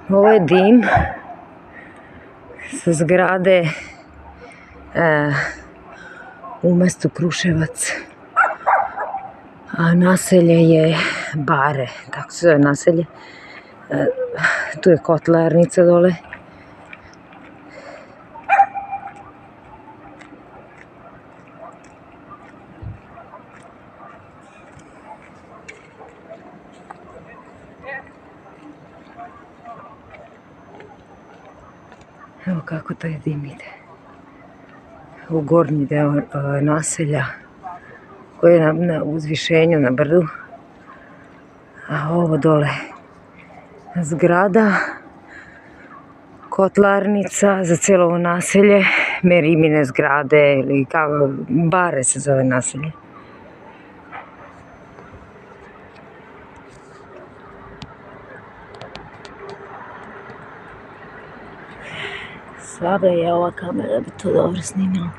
Ovo je dim sa zgrade u mestu Kruševac, a naselje je Bare, tako se zove naselje. Tu je kotlarnica dole. Evo kako taj dim ide u gornji deo naselja koji je na uzvišenju, na brdu, a ovo dole zgrada, kotlarnica za cijelo ovo naselje, Merimine zgrade ili kako, Bare se zove naselje. Slaba je ova kamera da bi to dobro snimila.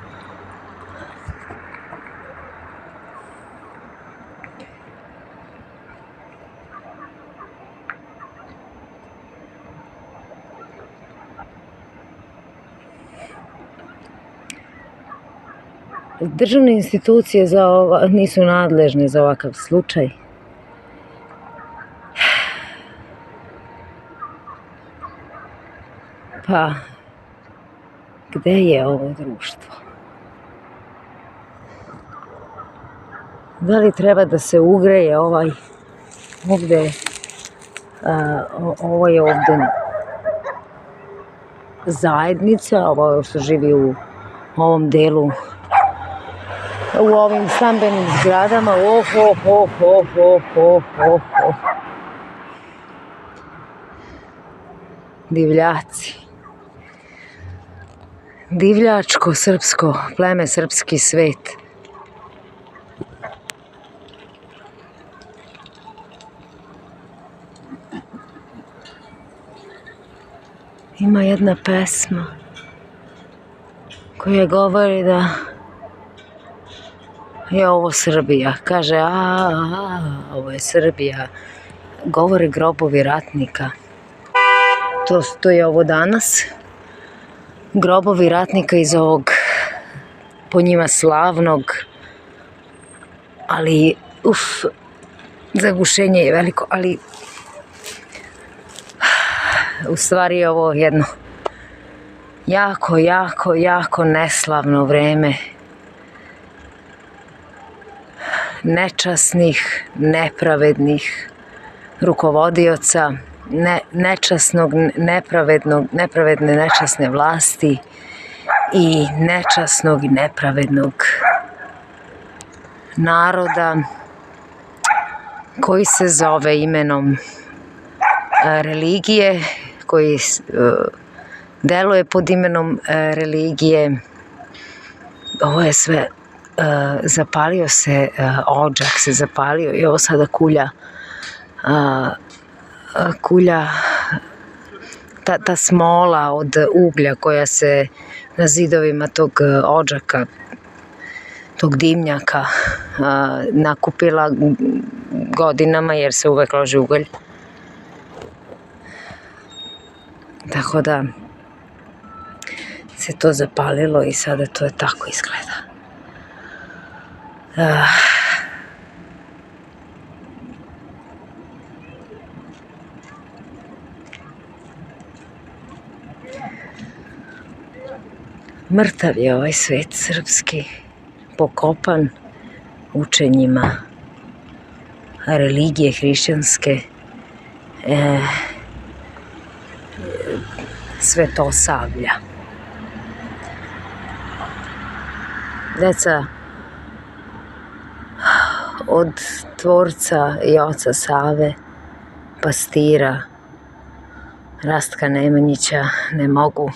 Državne institucije nisu nadležne za ovakav slučaj. Pa, gde je ovo društvo? Da li treba da se ugreje ovdje, ovo je ovdje zajednica, ovo što živi u ovom delu, u ovim stambenim zgradama, divljaci. Divljačko srpsko pleme, srpski svet. Ima jedna pesma koja govori da je ovo Srbija. Kaže, ovo je Srbija. Govore grobovi ratnika. To je ovo danas. Grobovi ratnika iz ovog, po njima slavnog, ali, zagušenje je veliko, ali u stvari je ovo jedno jako neslavno vreme nečasnih, nepravednih rukovodioca, nečasnog, nepravedne nečasne vlasti i nečasnog i nepravednog naroda koji se zove imenom religije, koji deluje pod imenom religije. Ovo je sve, zapalio se, odžak se zapalio i ovo sada kulja ta smola od uglja koja se na zidovima tog odžaka, tog dimnjaka nakupila godinama jer se uvek loži ugalj. Tako da se to zapalilo i sada to je tako izgleda. Mrtav je ovaj svet srpski, pokopan učenjima religije hrišćanske, svetosavlja. Deca od tvorca i oca Save, pastira Rastka Nemanjića ne mogu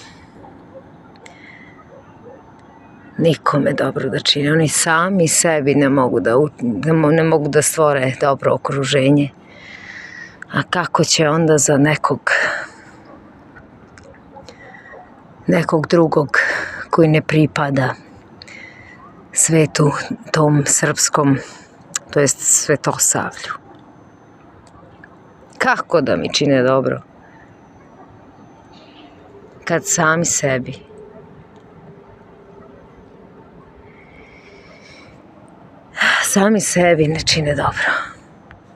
nikome dobro da čine. Oni sami sebi ne mogu da stvore dobro okruženje. A kako će onda za nekog drugog koji ne pripada svetu tom srpskom, to jest svetosavlju? Kako da mi čine dobro? kad sami sebi ne čine dobro.